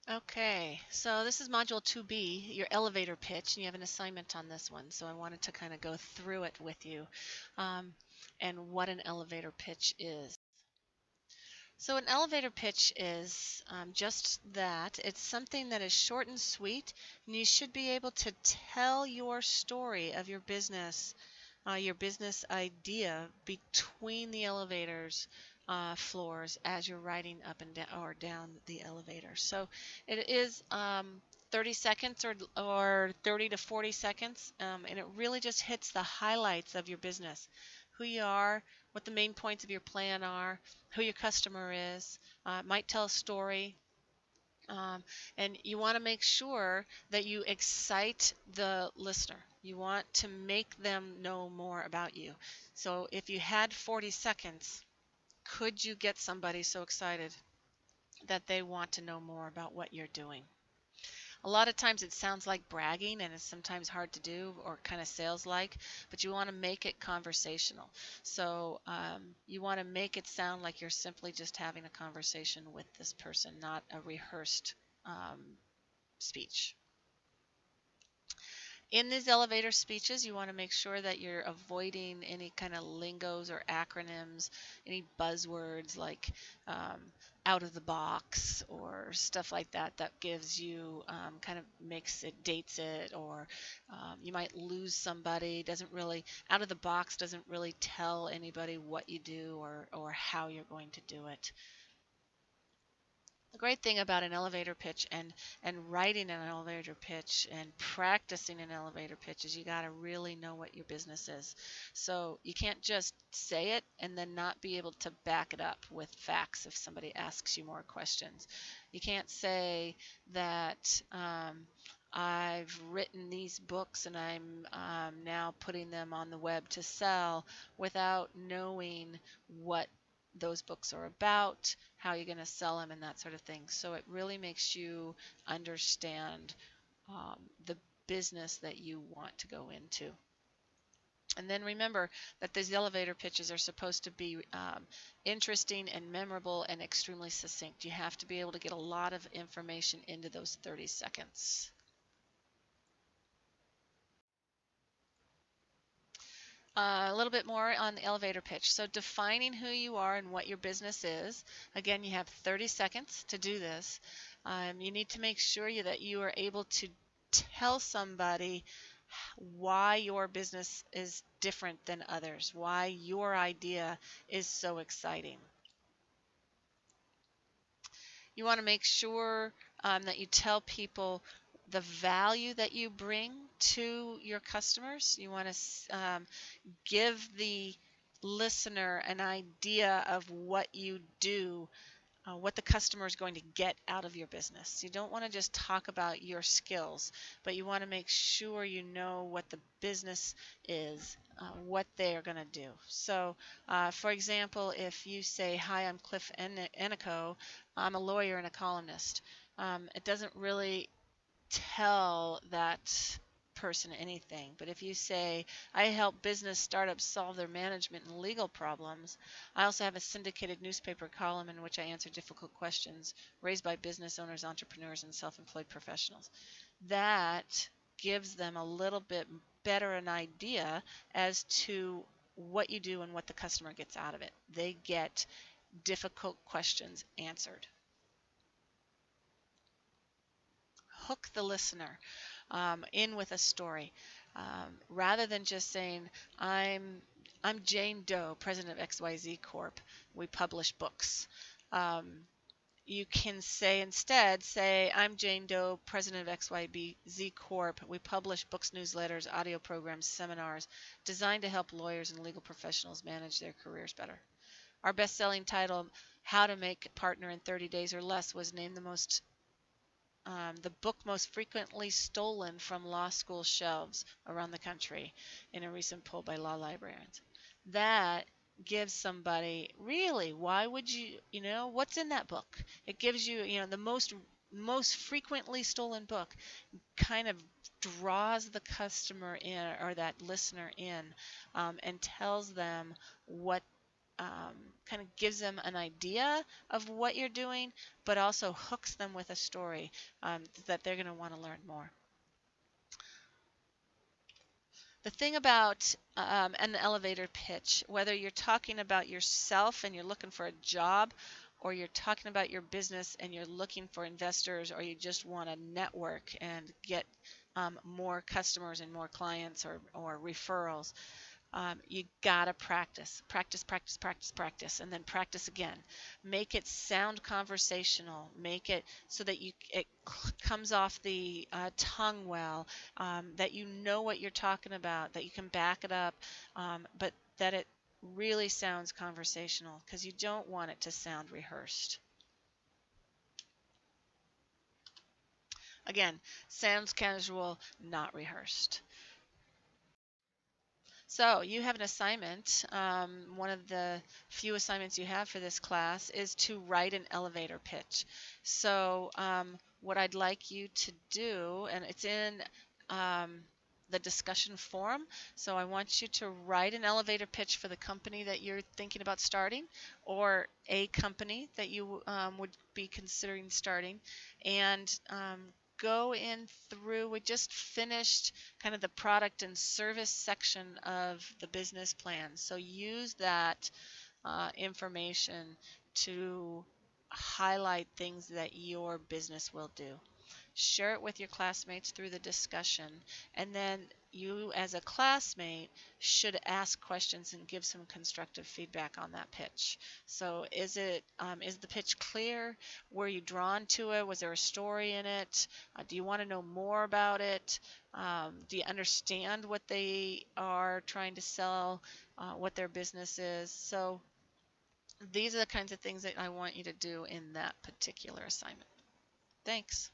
Okay, so this is Module 2B, your elevator pitch, and you have an assignment on this one. So I wanted to kind of go through it with you um, and what an elevator pitch is. So an elevator pitch is just that. It's something that is short and sweet, and you should be able to tell your story of your business idea between the elevators floors as you're riding up and down or down the elevator. So it is 30 seconds or 30 to 40 seconds, and it really just hits the highlights of your business, who you are, what the main points of your plan are, who your customer is. It might tell a story, um, and you want to make sure that you excite the listener. You want to make them know more about you. So if you had 40 seconds, could you get somebody so excited that they want to know more about what you're doing? A lot of times it sounds like bragging and it's sometimes hard to do or kind of sales like, but you want to make it conversational. So you want to make it sound like you're simply just having a conversation with this person, not a rehearsed um, speech. In these elevator speeches, you want to make sure that you're avoiding any kind of lingos or acronyms, any buzzwords like um, out of the box or stuff like that that gives you kind of makes it, dates it, or you might lose somebody. Doesn't really, out of the box doesn't really tell anybody what you do or how you're going to do it. The great thing about an elevator pitch and writing an elevator pitch and practicing an elevator pitch is you got to really know what your business is. So you can't just say it and then not be able to back it up with facts if somebody asks you more questions. You can't say that I've written these books and I'm now putting them on the web to sell without knowing what those books are about, how you're going to sell them, and that sort of thing. So it really makes you understand the business that you want to go into. And then remember that these elevator pitches are supposed to be interesting and memorable and extremely succinct. You have to be able to get a lot of information into those 30 seconds. A little bit more on the elevator pitch. So defining who you are and what your business is. Again, you have 30 seconds to do this. You need to make sure that you are able to tell somebody why your business is different than others, why your idea is so exciting. You want to make sure that you tell people the value that you bring to your customers. You want to give the listener an idea of what you do, what the customer is going to get out of your business. You don't want to just talk about your skills, but you want to make sure you know what the business is, what they are going to do. So, for example, if you say, "Hi, I'm Cliff Enico. I'm a lawyer and a columnist," it doesn't really tell that person anything. But if you say, "I help business startups solve their management and legal problems. I also have a syndicated newspaper column in which I answer difficult questions raised by business owners, entrepreneurs, and self-employed professionals," that gives them a little bit better an idea as to what you do and what the customer gets out of it. They get difficult questions answered. Hook the listener in with a story, rather than just saying, I'm Jane Doe, president of XYZ Corp. We publish books." Um, you can say instead, say, "I'm Jane Doe, president of XYZ Corp. We publish books, newsletters, audio programs, seminars designed to help lawyers and legal professionals manage their careers better. Our best-selling title, How to Make a Partner in 30 Days or Less, was named the book most frequently stolen from law school shelves around the country in a recent poll by law librarians." That gives somebody, really, why would what's in that book? It gives you, the most frequently stolen book kind of draws the customer in or that listener in, and tells them what kind of gives them an idea of what you're doing, but also hooks them with a story that they're going to want to learn more. The thing about an elevator pitch, whether you're talking about yourself and you're looking for a job, or you're talking about your business and you're looking for investors, or you just want to network and get more customers and more clients or referrals, you gotta practice, practice, practice, practice, practice, and then practice again. Make it sound conversational. Make it so that it comes off the tongue well, that you know what you're talking about, that you can back it up, but that it really sounds conversational because you don't want it to sound rehearsed. Again, sounds casual, not rehearsed. So you have an assignment. One of the few assignments you have for this class is to write an elevator pitch. So what I'd like you to do, and it's in the discussion forum, so I want you to write an elevator pitch for the company that you're thinking about starting, or a company that you would be considering starting, and go in through. We just finished kind of the product and service section of the business plan. So use that information to highlight things that your business will do. Share it with your classmates through the discussion, and then you as a classmate should ask questions and give some constructive feedback on that pitch. So is the pitch clear? Were you drawn to it? Was there a story in it? Do you want to know more about it? Do you understand what they are trying to sell, what their business is? So these are the kinds of things that I want you to do in that particular assignment. Thanks.